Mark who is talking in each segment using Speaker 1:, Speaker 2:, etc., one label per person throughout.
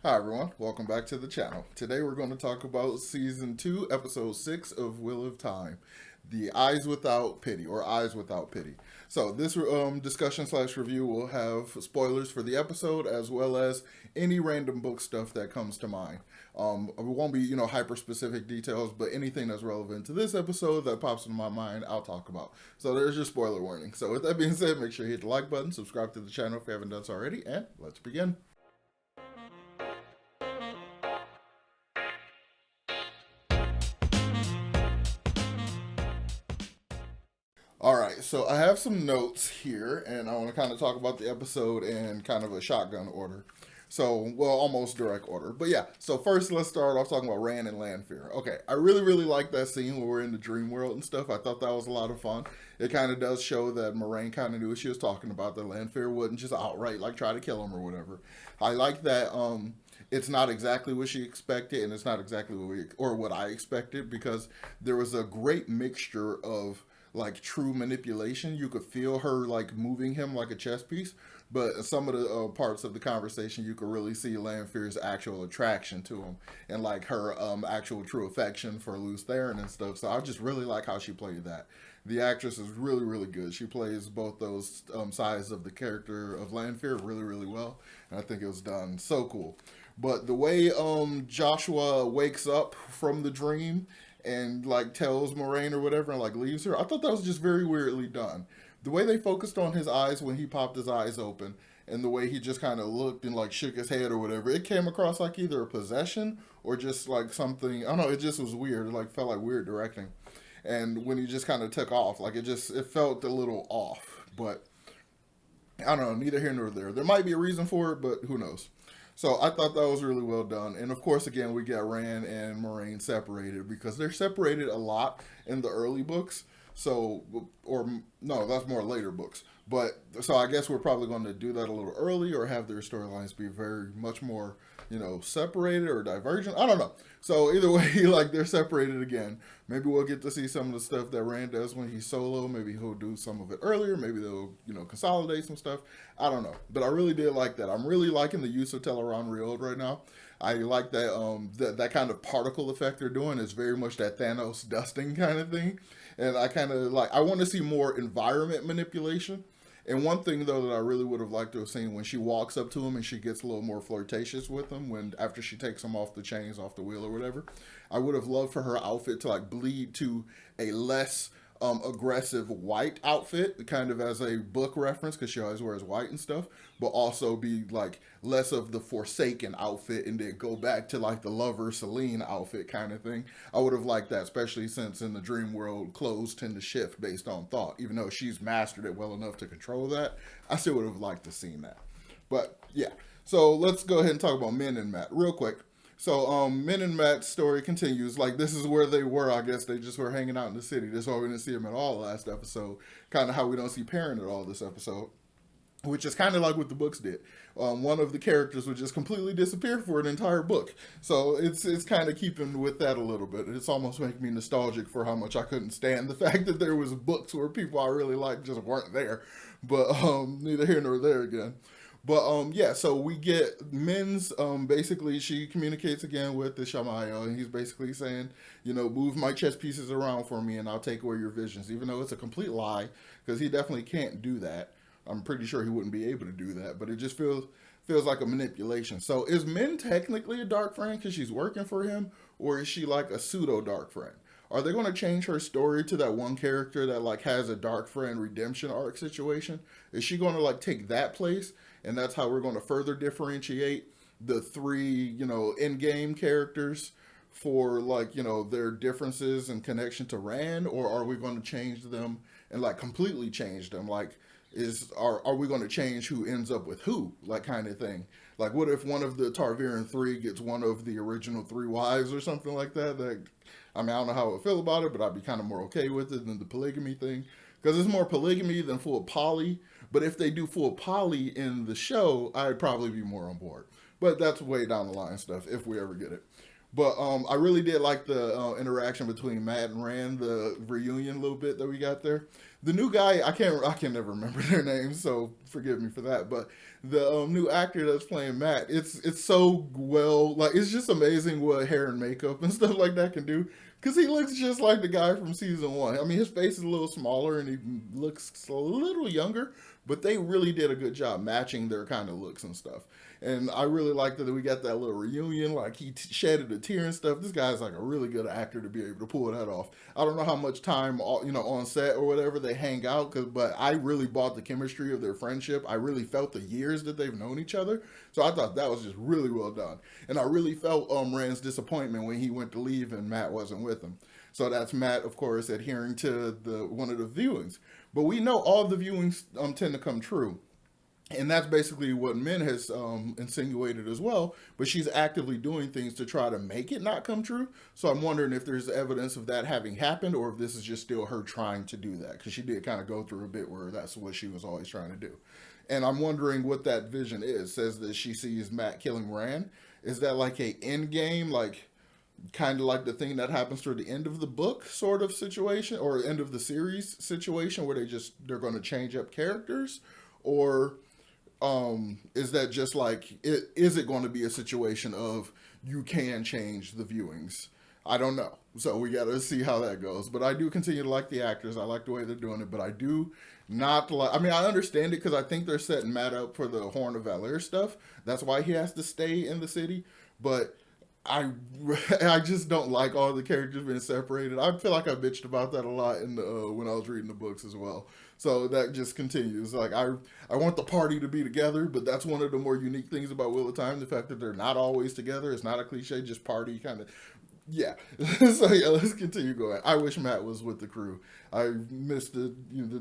Speaker 1: Hi everyone, welcome back to the channel. Today we're going to talk about Season 2, Episode 6 of Wheel of Time, The Eyes Without Pity, or Eyes Without Pity. So this discussion slash review will have spoilers for the episode as well as any random book stuff that comes to mind. It won't be, hyper specific details, but anything that's relevant to this episode that pops into my mind, I'll talk about. So there's your spoiler warning. So with that being said, make sure you hit the like button, subscribe to the channel if you haven't done so already, and let's begin. All right, so I have some notes here, and I want to kind of talk about the episode in kind of a shotgun order. So, well, almost direct order. But yeah, so first let's start off talking about Rand and Lanfear. Okay, I really like that scene where we're in the dream world and stuff. I thought that was a lot of fun. It kind of does show that Moraine kind of knew what she was talking about, that Lanfear wouldn't just outright like try to kill him or whatever. I like that it's not exactly what she expected, and it's not exactly what I expected, because there was a great mixture of like true manipulation. You could feel her like moving him like a chess piece, but some of the parts of the conversation you could really see Lanfear's actual attraction to him and like her actual true affection for Luce Theron and stuff. So I just really like how she played that. The actress is really good. She plays both those sides of the character of Lanfear really well, and I think it was done so cool. But the way Joshua wakes up from the dream and like tells Moraine or whatever and like leaves her, I thought that was just very weirdly done. The way they focused on his eyes when he popped his eyes open, and the way he just kind of looked and like shook his head or whatever, it came across like either a possession or just like something. I don't know. It just was weird. It like felt like weird directing. And when he just kind of took off, like it felt a little off. But I don't know. Neither here nor there. There might be a reason for it, but who knows? So I thought that was really well done. And of course, again, we get Rand and Moraine separated because they're separated a lot in the early books. So, or no, that's more later books. But so I guess we're probably going to do that a little early or have their storylines be very much more, separated or divergent. I don't know. So either way, like they're separated again. Maybe we'll get to see some of the stuff that Rand does when he's solo. Maybe he'll do some of it earlier. Maybe they'll, consolidate some stuff. I don't know. But I really did like that. I'm really liking the use of Teleron Reeled right now. I like that kind of particle effect they're doing is very much that Thanos dusting kind of thing. And I kind of like, I want to see more environment manipulation. And one thing though that I really would have liked to have seen when she walks up to him and she gets a little more flirtatious with him when after she takes him off the chains, off the wheel or whatever, I would have loved for her outfit to like bleed to a less aggressive white outfit, kind of as a book reference because she always wears white and stuff, but also be like less of the Forsaken outfit and then go back to like the lover Celine outfit kind of thing. I would have liked that, especially since in the dream world clothes tend to shift based on thought. Even though she's mastered it well enough to control that, I still would have liked to seen that. But yeah, so let's go ahead and talk about Min and Mat real quick. So Min and Matt's story continues. Like this is where they were. I guess they just were hanging out in the city. That's why we didn't see him at all last episode. Kind of how we don't see Perrin at all this episode, which is kind of like what the books did. One of the characters would just completely disappear for an entire book. So it's kind of keeping with that a little bit. It's almost making me nostalgic for how much I couldn't stand the fact that there was books where people I really liked just weren't there. But neither here nor there again. But yeah, so we get Min's basically she communicates again with the Shamayo, and he's basically saying, move my chess pieces around for me and I'll take away your visions, even though it's a complete lie, because he definitely can't do that. I'm pretty sure he wouldn't be able to do that, but it just feels like a manipulation. So is Min technically a dark friend because she's working for him, or is she like a pseudo dark friend? Are they going to change her story to that one character that like has a dark friend redemption arc situation? Is she going to like take that place, and that's how we're going to further differentiate the three, in game characters for like, their differences and connection to Rand, or are we going to change them and like completely change them? Like, are we going to change who ends up with who, like kind of thing? Like, what if one of the Targaryen three gets one of the original three wives or something like that? That I mean, I don't know how I would feel about it, but I'd be kind of more okay with it than the polygamy thing, because it's more polygamy than full poly. But if they do full poly in the show, I'd probably be more on board. But that's way down the line stuff if we ever get it. But I really did like the interaction between Matt and Rand, the reunion a little bit that we got there. The new guy, I can never remember their names, so forgive me for that. But the new actor that's playing Matt, it's so well, like it's just amazing what hair and makeup and stuff like that can do. Because he looks just like the guy from season one. I mean, his face is a little smaller and he looks a little younger, but they really did a good job matching their kind of looks and stuff. And I really liked that we got that little reunion. Like he shedded a tear and stuff. This guy's like a really good actor to be able to pull that off. I don't know how much time on set or whatever they hang out, but I really bought the chemistry of their friendship. I really felt the years that they've known each other. So I thought that was just really well done. And I really felt Rand's disappointment when he went to leave and Matt wasn't with him. So that's Matt, of course, adhering to the one of the viewings. But we know all the viewings tend to come true. And that's basically what Min has insinuated as well. But she's actively doing things to try to make it not come true. So I'm wondering if there's evidence of that having happened, or if this is just still her trying to do that. Because she did kind of go through a bit where that's what she was always trying to do. And I'm wondering what that vision is. It says that she sees Matt killing Rand. Is that like a end game, like kind of like the thing that happens toward the end of the book sort of situation, or end of the series situation, where they're going to change up characters, or is that just like is it going to be a situation of you can change the viewings? I don't know, so we got to see how that goes. But I do continue to like the actors. I like the way they're doing it, but I do not like, I mean, I understand it because I think they're setting Matt up for the Horn of Valor stuff. That's why he has to stay in the city. But I I just don't like all the characters being separated. I feel like I bitched about that a lot in the when I was reading the books as well. So that just continues. Like I want the party to be together, but that's one of the more unique things about Wheel of Time, the fact that they're not always together. It's not a cliche, just party kind of. Yeah. So yeah, let's continue going. I wish Matt was with the crew. I missed the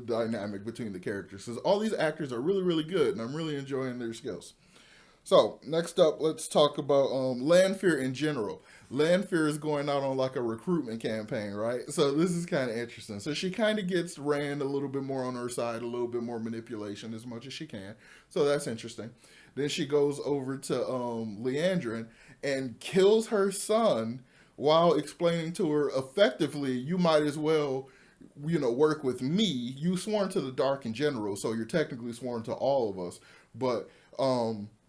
Speaker 1: dynamic between the characters because all these actors are really really good, and I'm really enjoying their skills. So next up, let's talk about Lanfear in general. Lanfear is going out on like a recruitment campaign, right? So this is kind of interesting. So she kind of gets Rand a little bit more on her side, a little bit more manipulation as much as she can. So that's interesting. Then she goes over to Leandrin and kills her son while explaining to her effectively, you might as well work with me. You sworn to the dark in general, so you're technically sworn to all of us. But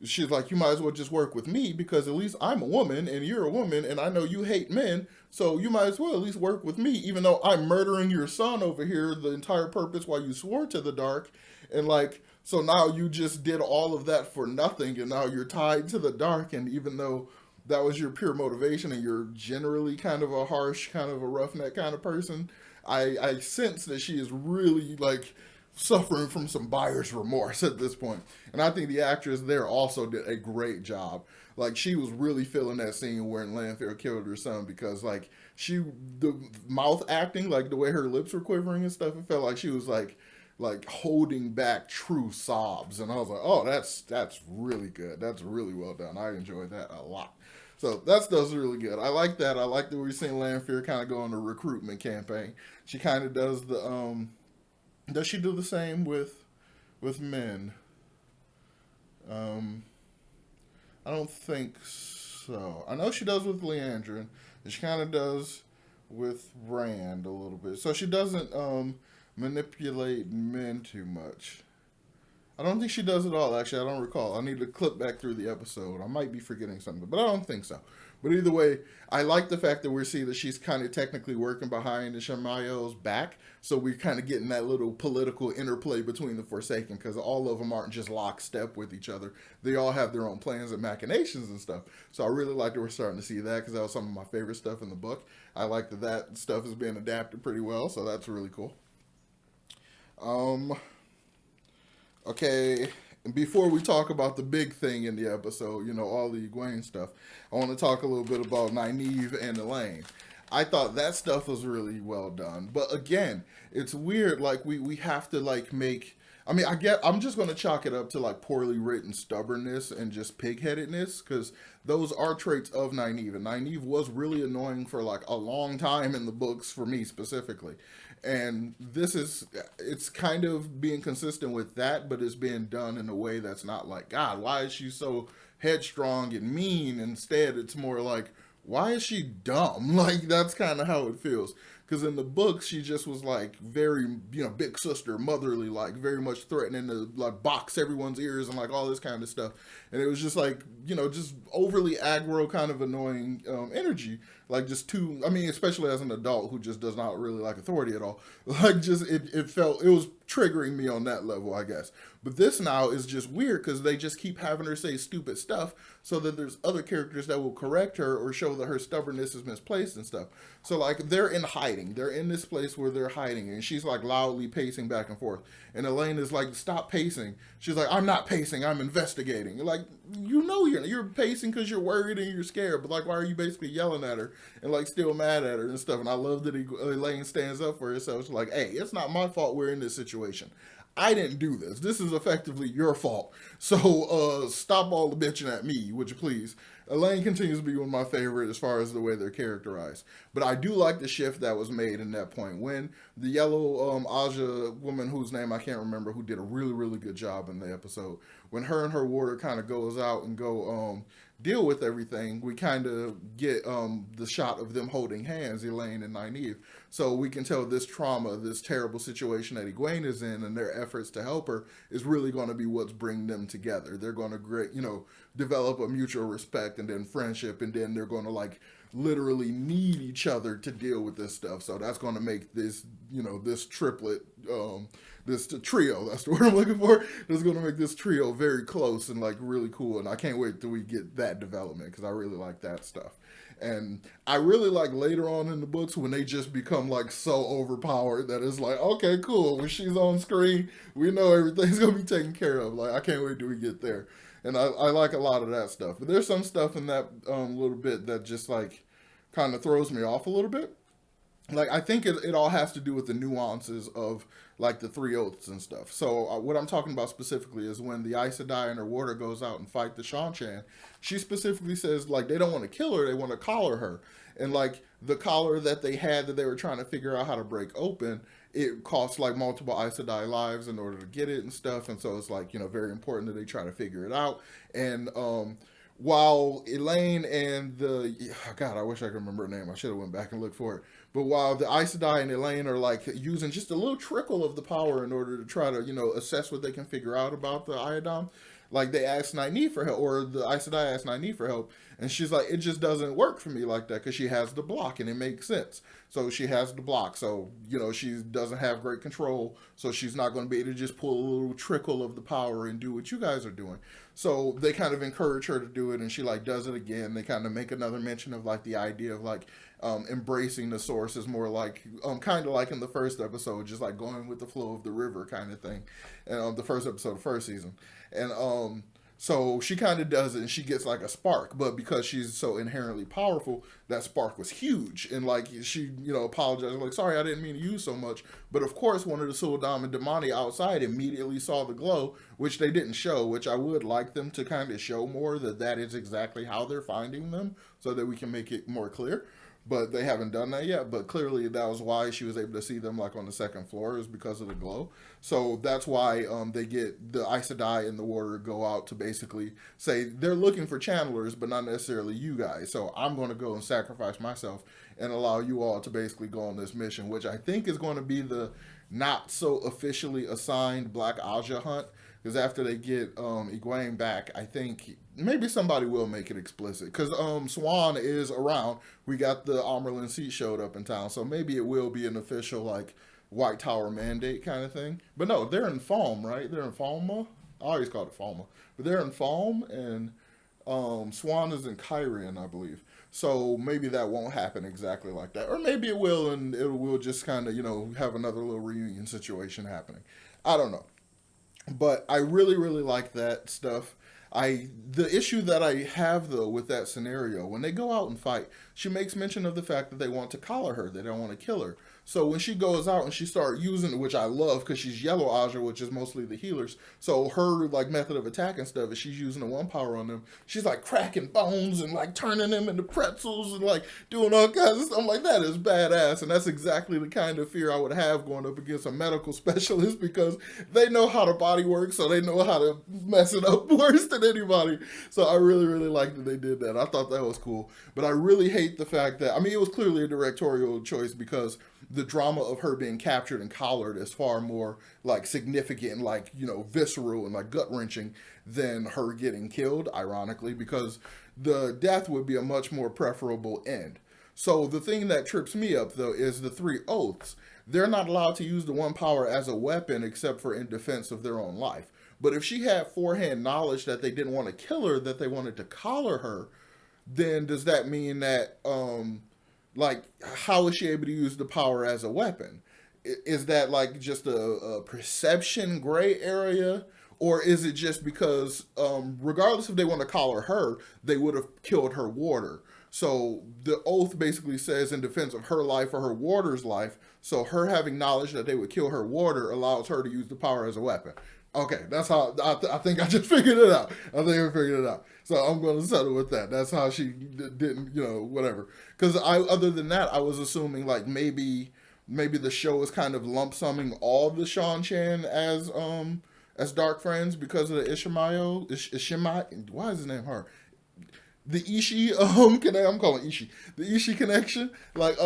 Speaker 1: she's like, you might as well just work with me because at least I'm a woman and you're a woman and I know you hate men, so you might as well at least work with me, even though I'm murdering your son over here, the entire purpose why you swore to the dark. And like, so now you just did all of that for nothing and now you're tied to the dark. And even though that was your pure motivation and you're generally kind of a harsh, kind of a roughneck kind of person, I sense that she is really like suffering from some buyer's remorse at this point. And I think the actress there also did a great job. Like she was really feeling that scene where Lanfear killed her son because like the mouth acting, like the way her lips were quivering and stuff, it felt like she was like holding back true sobs. And I was like, oh, that's really good. That's really well done. I enjoyed that a lot. So that stuff's really good. I like that. I like that we're seeing Lanfear kind of go on a recruitment campaign. She kind of does the does she do the same with men? Um, I don't think so. I know she does with Leandrin, and she kind of does with Rand a little bit. So she doesn't manipulate men too much. I don't think she does it all. Actually, I don't recall. I need to clip back through the episode. I might be forgetting something, but I don't think so. But either way, I like the fact that we're seeing that she's kind of technically working behind the Shamayo's back. So we're kind of getting that little political interplay between the Forsaken because all of them aren't just lockstep with each other. They all have their own plans and machinations and stuff. So I really like that we're starting to see that because that was some of my favorite stuff in the book. I like that stuff is being adapted pretty well. So that's really cool. Um, Okay, before we talk about the big thing in the episode, all the Egwayne stuff, I want to talk a little bit about Nynaeve and Elayne. I thought that stuff was really well done. But again, it's weird, like we have to like make I mean, I'm just going to chalk it up to like poorly written stubbornness and just pigheadedness because those are traits of Nynaeve. And Nynaeve was really annoying for like a long time in the books for me specifically. And it's kind of being consistent with that, but it's being done in a way that's not like, God, why is she so headstrong and mean? Instead, it's more like, why is she dumb? Like, that's kind of how it feels. Because in the book, she just was like very, big sister, motherly, like very much threatening to like box everyone's ears and like all this kind of stuff. And it was just like, just overly aggro, kind of annoying energy. Like just too, I mean, especially as an adult who just does not really like authority at all. Like just, it was triggering me on that level, I guess. But this now is just weird because they just keep having her say stupid stuff so that there's other characters that will correct her or show that her stubbornness is misplaced and stuff. So like they're in hiding. They're in this place where they're hiding and she's like loudly pacing back and forth. And Elayne is like, stop pacing. She's like, I'm not pacing, I'm investigating. You're like, you're pacing because you're worried and you're scared, but like why are you basically yelling at her and like still mad at her and stuff? And I love that Elayne stands up for herself. She's like, hey, it's not my fault we're in this situation. I didn't do this. This is effectively your fault. So stop all the bitching at me, would you please? Elayne continues to be one of my favorite as far as the way they're characterized. But I do like the shift that was made in that point. When the yellow Aja woman, whose name I can't remember, who did a really, really good job in the episode, when her and her warder kind of goes out and go deal with everything, we kind of get the shot of them holding hands, Elayne and Nynaeve. So we can tell this trauma, this terrible situation that Egwayne is in, and their efforts to help her is really going to be what's bringing them together. They're going to, develop a mutual respect and then friendship, and then they're going to like literally need each other to deal with this stuff. So that's going to make this, this triplet, this trio, that's the word I'm looking for, that's going to make this trio very close and like really cool. And I can't wait till we get that development because I really like that stuff. And I really like later on in the books when they just become like so overpowered that it's like, okay, cool. When she's on screen, we know everything's going to be taken care of. Like, I can't wait till we get there. And I like a lot of that stuff. But there's some stuff in that little bit that just like kind of throws me off a little bit. Like, I think it all has to do with the nuances of like the three oaths and stuff. So what I'm talking about specifically is when the Aes Sedai and her warder goes out and fight the Shan-Chan, she specifically says like they don't want to kill her, they want to collar her. And like the collar that they had that they were trying to figure out how to break open, it costs like multiple Aes Sedai lives in order to get it and stuff. And so it's like, very important that they try to figure it out. And while Elayne and God, I wish I could remember her name. I should have went back and looked for it. But while the Aes Sedai and Elayne are like using just a little trickle of the power in order to try to, assess what they can figure out about the Iodom, like they asked Nynaeve for help, or the Aes Sedai asked Nynaeve for help, and she's like, it just doesn't work for me like that because she has the block and it makes sense. So she has the block, so she doesn't have great control, so she's not going to be able to just pull a little trickle of the power and do what you guys are doing. So they kind of encourage her to do it, and she like does it again. They kind of make another mention of like the idea of like embracing the source is more like kind of like in the first episode, just like going with the flow of the river kind of thing, and the first episode of the first season. And so she kind of does it and she gets like a spark, but because she's so inherently powerful, that spark was huge. And like she, apologized, like, sorry, I didn't mean to use so much. But of course, one of the Suldam and Damani outside immediately saw the glow, which they didn't show, which I would like them to kind of show more that is exactly how they're finding them so that we can make it more clear. But they haven't done that yet. But clearly that was why she was able to see them like on the second floor, is because of the glow. So that's why they get the Aes Sedai and the warder go out to basically say they're looking for channelers, but not necessarily you guys. So I'm going to go and sacrifice myself and allow you all to basically go on this mission, which I think is going to be the not so officially assigned Black Aja hunt. Because after they get Egwayne back, I think maybe somebody will make it explicit. Because Swan is around. We got the Amerlin seat showed up in town. So maybe it will be an official, like, White Tower mandate kind of thing. But no, they're in Falm, right? They're in Falma. I always called it Falma. But they're in Falm, and Swan is in Kyrian, I believe. So maybe that won't happen exactly like that. Or maybe it will, and it will just kind of, have another little reunion situation happening. I don't know. But I really, really like that stuff. The issue that I have though with that scenario, when they go out and fight, she makes mention of the fact that they want to collar her, they don't want to kill her. So when she goes out and she starts using, which I love because she's yellow Aja, which is mostly the healers. So her like method of attack and stuff is she's using the one power on them. She's like cracking bones and like turning them into pretzels and like doing all kinds of stuff. I'm like, that is badass. And that's exactly the kind of fear I would have going up against a medical specialist because they know how the body works, so they know how to mess it up worse than anybody. So I really, really liked that they did that. I thought that was cool. But I really hate the fact that, I mean, it was clearly a directorial choice because the drama of her being captured and collared is far more like significant and like, you know, visceral and like gut wrenching than her getting killed, ironically, because the death would be a much more preferable end. So the thing that trips me up though is the three oaths. They're not allowed to use the one power as a weapon except for in defense of their own life. But if she had forehand knowledge that they didn't want to kill her, that they wanted to collar her, then does that mean that like how is she able to use the power as a weapon? Is that like just a perception gray area, or is it just because regardless if they want to collar her, they would have killed her warder? So the oath basically says in defense of her life or her warder's life. So her having knowledge that they would kill her warder allows her to use the power as a weapon. Okay, that's how I think I just figured it out. I think I figured it out. So I'm going to settle with that. That's how she didn't, you know, whatever. Because other than that, I was assuming like maybe the show is kind of lump summing all the Sean Chan as dark friends because of the Ishimai. Why is his name hard? The Ishii I'm calling Ishii the Ishii connection, like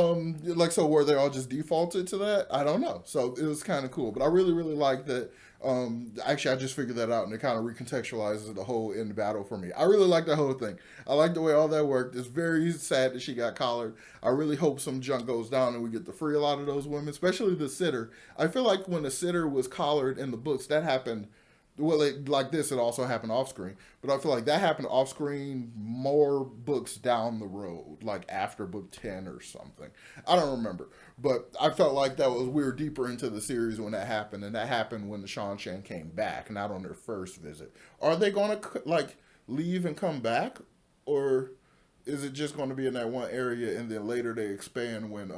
Speaker 1: so where they all just defaulted to that. I don't know, so it was kind of cool, but I really like that. Actually, I just figured that out, and it kind of recontextualizes the whole end battle for me. I really like that whole thing. I like the way all that worked. It's very sad that she got collared. I really hope some junk goes down and we get to free a lot of those women, especially the sitter. I feel like when the sitter was collared in the books, that happened. Well, like this, it also happened off screen. But I feel like that happened off screen more books down the road, like after book 10 or something. I don't remember. But I felt like that was we were deeper into the series when that happened. And that happened when the Sean Chan came back, not on their first visit. Are they going to, like, leave and come back? Or is it just going to be in that one area and then later they expand when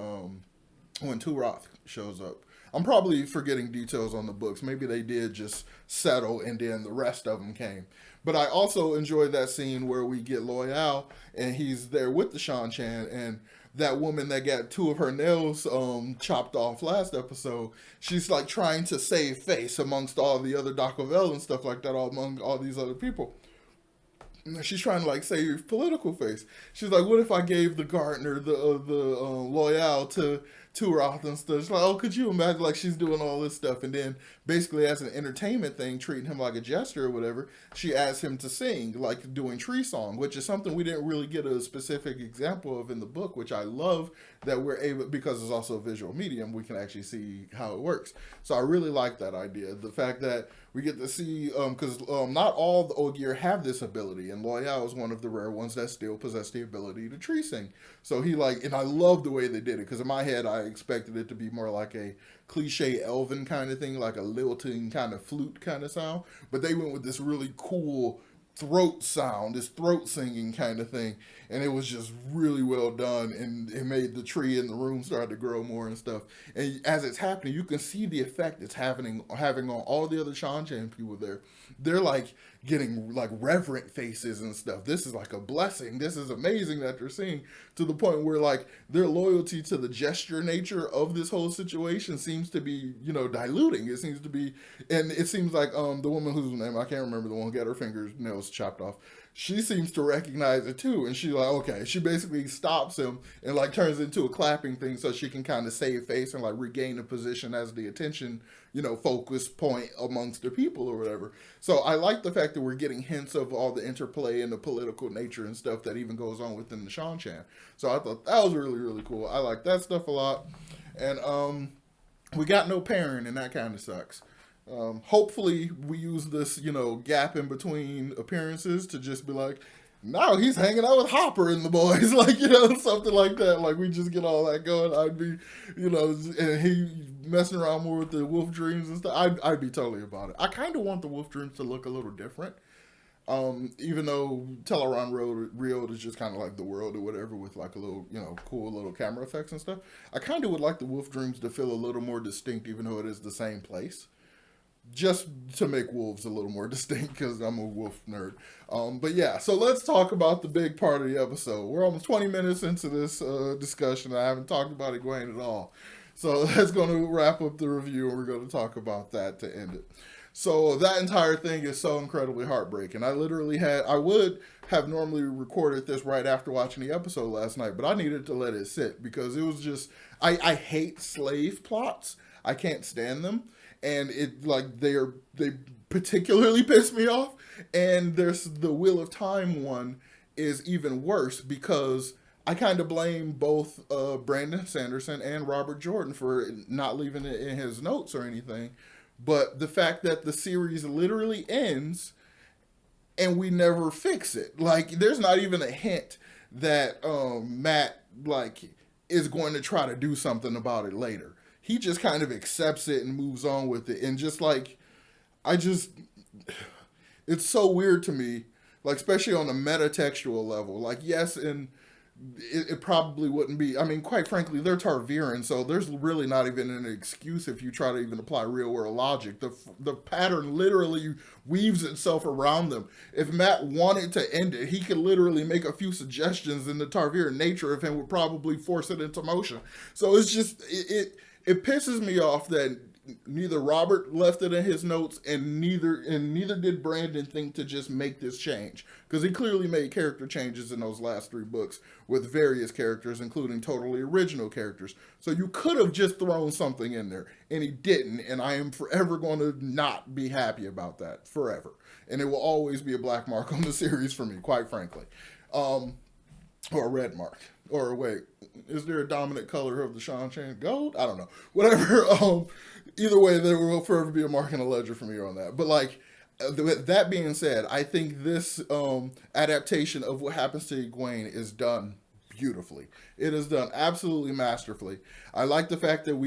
Speaker 1: Turoth shows up? I'm probably forgetting details on the books. Maybe they did just settle and then the rest of them came. But I also enjoyed that scene where we get Loial and he's there with the Sean Chan and that woman that got two of her nails chopped off last episode, she's like trying to save face amongst all the other Dacovel and stuff like that, among all these other people. She's trying to like save political face. She's like, what if I gave the gardener the Loial to Turoth and stuff? She's like, oh, could you imagine? Like she's doing all this stuff, and then basically as an entertainment thing, treating him like a jester or whatever. She asked him to sing, like doing Tree Song, which is something we didn't really get a specific example of in the book, which I love that we're able, because it's also a visual medium, we can actually see how it works. So I really like that idea. The fact that we get to see, because not all the Ogier have this ability, and Loial is one of the rare ones that still possess the ability to tree sing. So he like, and I love the way they did it, because in my head I expected it to be more like a cliche elven kind of thing, like a lilting kind of flute kind of sound, but they went with this really cool throat sound, this throat singing kind of thing, and it was just really well done, and it made the tree in the room start to grow more and stuff. And as it's happening, you can see the effect it's having on all the other Sean Chan people there. They're like getting like reverent faces and stuff. This is like a blessing. This is amazing that they're seeing, to the point where like their loyalty to the gesture nature of this whole situation seems to be, you know, diluting. It seems to be, and it seems like the woman whose name I can't remember, the one who got her fingernails chopped off, she seems to recognize it too, and she's like, okay, she basically stops him and like turns it into a clapping thing so she can kind of save face and like regain a position as the attention, you know, focus point amongst the people or whatever. So I like the fact that we're getting hints of all the interplay and the political nature and stuff that even goes on within the Sean Chan. So I thought that was really cool. I like that stuff a lot. And we got no pairing, and that kind of sucks. Hopefully we use this, you know, gap in between appearances to just be like, now he's hanging out with Hopper and the boys, like, you know, something like that. Like we just get all that going. I'd be, you know, and he messing around more with the wolf dreams and stuff. I'd be totally about it. I kind of want the wolf dreams to look a little different. Even though Teleron Rio is just kind of like the world or whatever with like a little, cool little camera effects and stuff. I kind of would like the Wolf Dreams to feel a little more distinct, even though it is the same place, just to make wolves a little more distinct because I'm a wolf nerd. But yeah, so let's talk about the big part of the episode. We're almost 20 minutes into this discussion. I haven't talked about Egwayne at all. So that's going to wrap up the review, and we're going to talk about that to end it. So that entire thing is so incredibly heartbreaking. I would have normally recorded this right after watching the episode last night, but I needed to let it sit because it was just, I hate slave plots. I can't stand them. And they particularly piss me off. And there's the Wheel of Time one is even worse because I kind of blame both Brandon Sanderson and Robert Jordan for not leaving it in his notes or anything. But the fact that the series literally ends and we never fix it. Like, there's not even a hint that Matt, is going to try to do something about it later. He just kind of accepts it and moves on with it. And just it's so weird to me, especially on a metatextual level. Yes, and it probably wouldn't be. I mean, quite frankly, they're Targaryen, so there's really not even an excuse if you try to even apply real world logic. The pattern literally weaves itself around them. If Matt wanted to end it, he could literally make a few suggestions, and the Targaryen nature of him would probably force it into motion. So it's just it pisses me off that neither Robert left it in his notes and neither did Brandon think to just make this change, because he clearly made character changes in those last 3 books with various characters, including totally original characters. So you could have just thrown something in there, and he didn't, and I am forever going to not be happy about that, forever. And it will always be a black mark on the series for me, quite frankly. Or a red mark. Or wait, is there a dominant color of the Sean Chain? Gold? I don't know. Whatever. Either way, there will forever be a mark in a ledger for me on that. But that being said, I think this adaptation of what happens to Egwayne is done beautifully. It is done absolutely masterfully. I like the fact that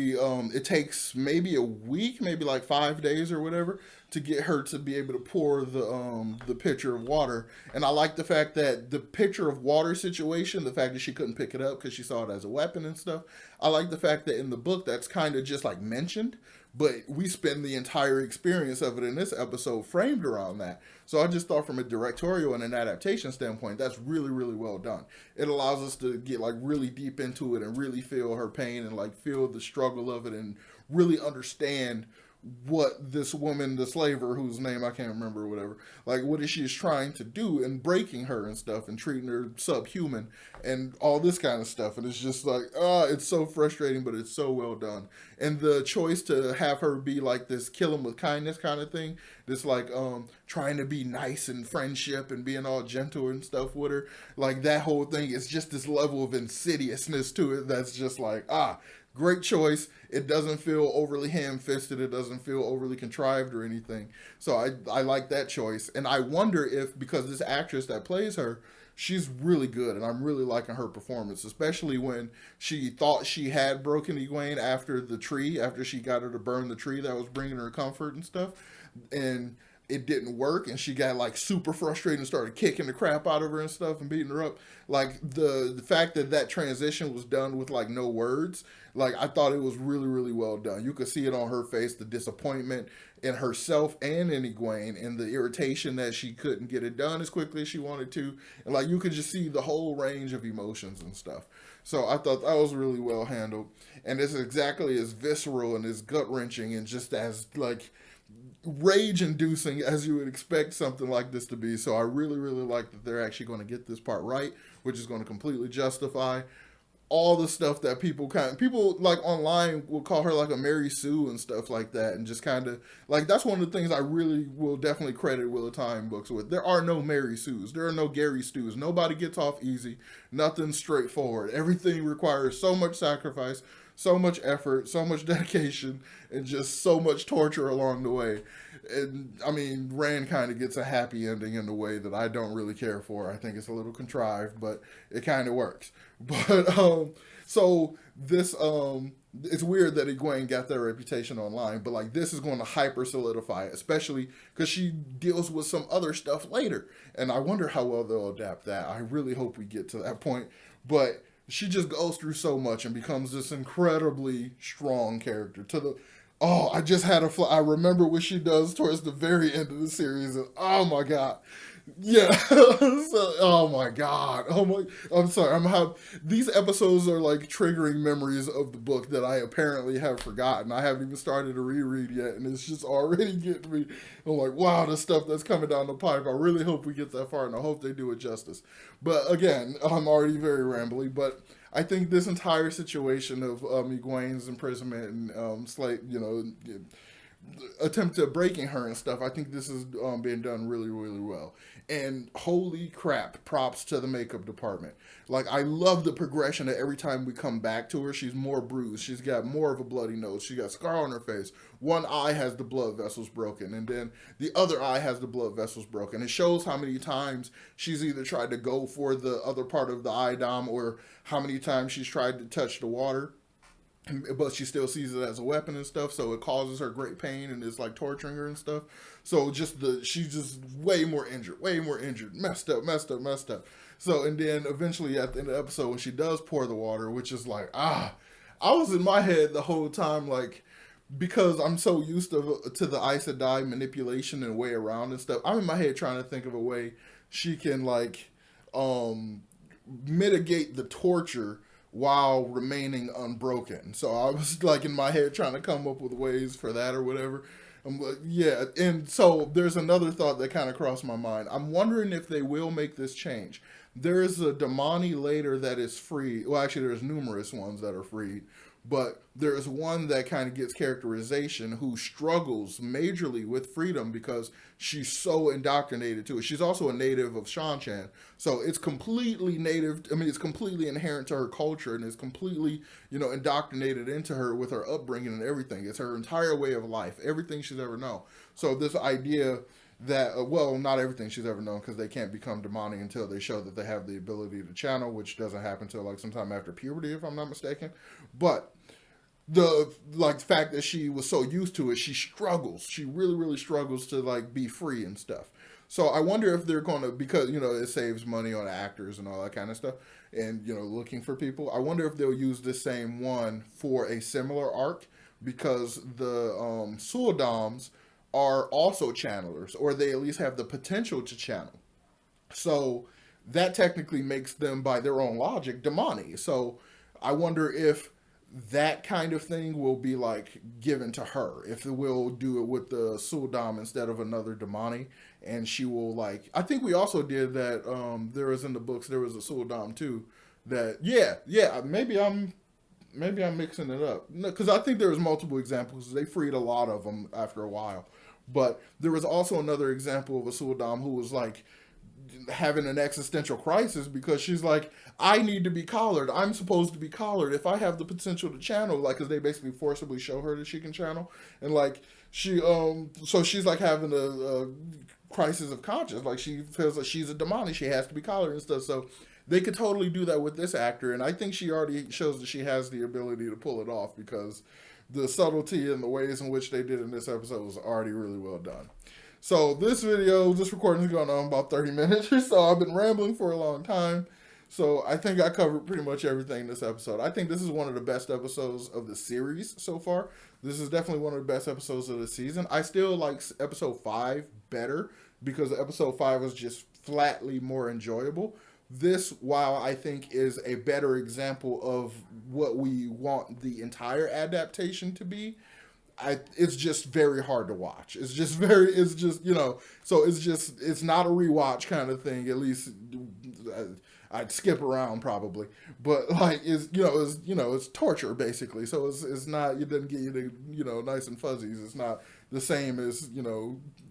Speaker 1: it takes maybe a week, maybe 5 days or whatever, to get her to be able to pour the pitcher of water. And I like the fact that the pitcher of water situation, the fact that she couldn't pick it up because she saw it as a weapon and stuff. I like the fact that in the book that's kind of just mentioned, but we spend the entire experience of it in this episode framed around that. So I just thought from a directorial and an adaptation standpoint, that's really, really well done. It allows us to get really deep into it and really feel her pain and feel the struggle of it and really understand what this woman, the slaver, whose name I can't remember or whatever, what is she trying to do and breaking her and stuff and treating her subhuman and all this kind of stuff. And it's just it's so frustrating, but it's so well done. And the choice to have her be this kill him with kindness kind of thing, this trying to be nice and friendship and being all gentle and stuff with her, that whole thing is just this level of insidiousness to it that's just great choice. It doesn't feel overly ham-fisted. It doesn't feel overly contrived or anything. So I like that choice. And I wonder if, because this actress that plays her, she's really good, and I'm really liking her performance, especially when she thought she had broken Egwayne after she got her to burn the tree that was bringing her comfort and stuff. And it didn't work, and she got super frustrated and started kicking the crap out of her and stuff and beating her up. The fact that transition was done with no words, I thought it was really, really well done. You could see it on her face, the disappointment in herself and in Egwayne, and the irritation that she couldn't get it done as quickly as she wanted to. And you could just see the whole range of emotions and stuff. So I thought that was really well handled. And it's exactly as visceral and as gut-wrenching and just as rage-inducing as you would expect something like this to be. So I really, really like that they're actually going to get this part right, which is going to completely justify all the stuff that people online will call her a Mary Sue and stuff like that, and just kind of that's one of the things I really will definitely credit Wheel of Time books with. There are no Mary Sues. There are no Gary Stews. Nobody gets off easy. Nothing's straightforward. Everything requires so much sacrifice, so much effort, so much dedication, and just so much torture along the way. And I mean, Rand kind of gets a happy ending in a way that I don't really care for. I think it's a little contrived, but it kind of works. But so this it's weird that Egwayne got their reputation online, but like this is going to hyper solidify it, especially because she deals with some other stuff later, and I wonder how well they'll adapt that. I really hope we get to that point, but she just goes through so much and becomes this incredibly strong character to the oh, I just had I remember what she does towards the very end of the series, and oh my god, yeah. So, oh my god, oh my, I'm sorry. These episodes are like triggering memories of the book that I apparently have forgotten. I haven't even started to reread yet, and it's just already getting me. I'm like, wow, the stuff that's coming down the pipe. I really hope we get that far, and I hope they do it justice. But again, I'm already very rambly, but I think this entire situation of Egwayne's imprisonment and Slate, attempt at breaking her and stuff, I think this is being done really, really well. And holy crap, props to the makeup department. Like, I love the progression that every time we come back to her, she's more bruised. She's got more of a bloody nose. She got a scar on her face. One eye has the blood vessels broken, and then the other eye has the blood vessels broken. It shows how many times she's either tried to go for the other part of the eye dom or how many times she's tried to touch the water, but she still sees it as a weapon and stuff, so it causes her great pain and is like torturing her and stuff. So she's just way more injured, messed up. So, and then eventually at the end of the episode when she does pour the water, which is like, I was in my head the whole time, like, because I'm so used to the Aes Sedai manipulation and way around and stuff, I'm in my head trying to think of a way she can like mitigate the torture while remaining unbroken. So I was like in my head trying to come up with ways for that or whatever. I'm like, yeah, and so there's another thought that kind of crossed my mind. I'm wondering if they will make this change. There is a Damani later that is free. Well, actually, there's numerous ones that are freed, but there's one that kind of gets characterization who struggles majorly with freedom because she's so indoctrinated to it. She's also a native of Shanchan, so it's completely native. I mean, it's completely inherent to her culture, and it's completely, indoctrinated into her with her upbringing and everything. It's her entire way of life, everything she's ever known. So this idea that, well, not everything she's ever known, because they can't become demonic until they show that they have the ability to channel, which doesn't happen until like sometime after puberty, if I'm not mistaken. But the fact that she was so used to it, she struggles. She really, really struggles to like be free and stuff. So I wonder if they're going to, because, it saves money on actors and all that kind of stuff, and, looking for people. I wonder if they'll use the same one for a similar arc, because the Suadoms are also channelers, or they at least have the potential to channel. So that technically makes them, by their own logic, Damani. So I wonder if that kind of thing will be like given to her, if it will do it with the Suldam instead of another Damani, and she will like, I think we also did that, there was in the books, there was a Suldam too, that, maybe I'm mixing it up, because I think there was multiple examples. They freed a lot of them after a while, but there was also another example of a Suldam who was like having an existential crisis because she's like, I need to be collared. I'm supposed to be collared if I have the potential to channel, like, because they basically forcibly show her that she can channel, and like she so she's like having a crisis of conscience, like she feels like she's a demonic, she has to be collared and stuff. So they could totally do that with this actor, and I think she already shows that she has the ability to pull it off, because the subtlety and the ways in which they did in this episode was already really well done. So this recording is going on about 30 minutes or so. I've been rambling for a long time. So I think I covered pretty much everything in this episode. I think this is one of the best episodes of the series so far. This is definitely one of the best episodes of the season. I still like episode 5 better, because episode 5 was just flatly more enjoyable. This, while I think is a better example of what we want the entire adaptation to be, it's just very hard to watch. It's not a rewatch kind of thing. At least I'd skip around probably, but like it's torture basically. So it's not, it doesn't get you to, nice and fuzzies. It's not the same as,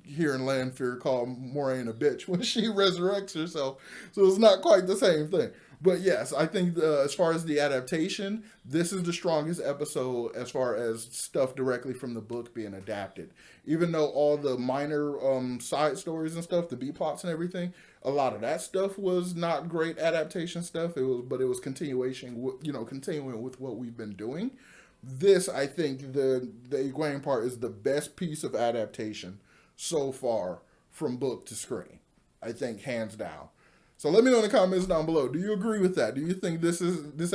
Speaker 1: hearing Lanfear call Moraine a bitch when she resurrects herself. So it's not quite the same thing. But yes, I think as far as the adaptation, this is the strongest episode as far as stuff directly from the book being adapted. Even though all the minor side stories and stuff, the B plots and everything, a lot of that stuff was not great adaptation stuff. But it was continuation, continuing with what we've been doing. This, I think, the Egwene part is the best piece of adaptation so far from book to screen. I think hands down. So let me know in the comments down below. Do you agree with that? Do you think this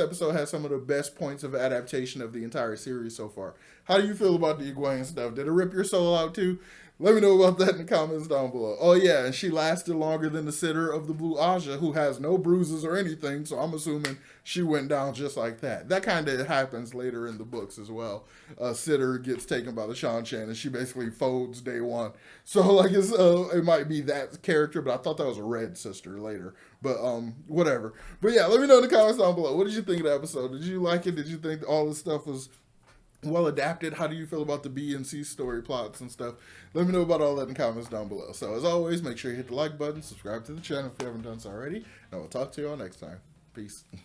Speaker 1: episode has some of the best points of adaptation of the entire series so far? How do you feel about the Egwene stuff? Did it rip your soul out too? Let me know about that in the comments down below. Oh yeah, and she lasted longer than the sitter of the Blue Aja, who has no bruises or anything, so I'm assuming she went down just like that. That kind of happens later in the books as well. Sitter gets taken by the Shan-Chan, and she basically folds day one. So like it might be that character, but I thought that was a red sister later. But whatever. But yeah, let me know in the comments down below. What did you think of the episode? Did you like it? Did you think all this stuff was well adapted? How do you feel about the B and C story plots and stuff? Let me know about all that in the comments down below. So as always, make sure you hit the like button, subscribe to the channel if you haven't done so already, and I will talk to you all next time. Peace.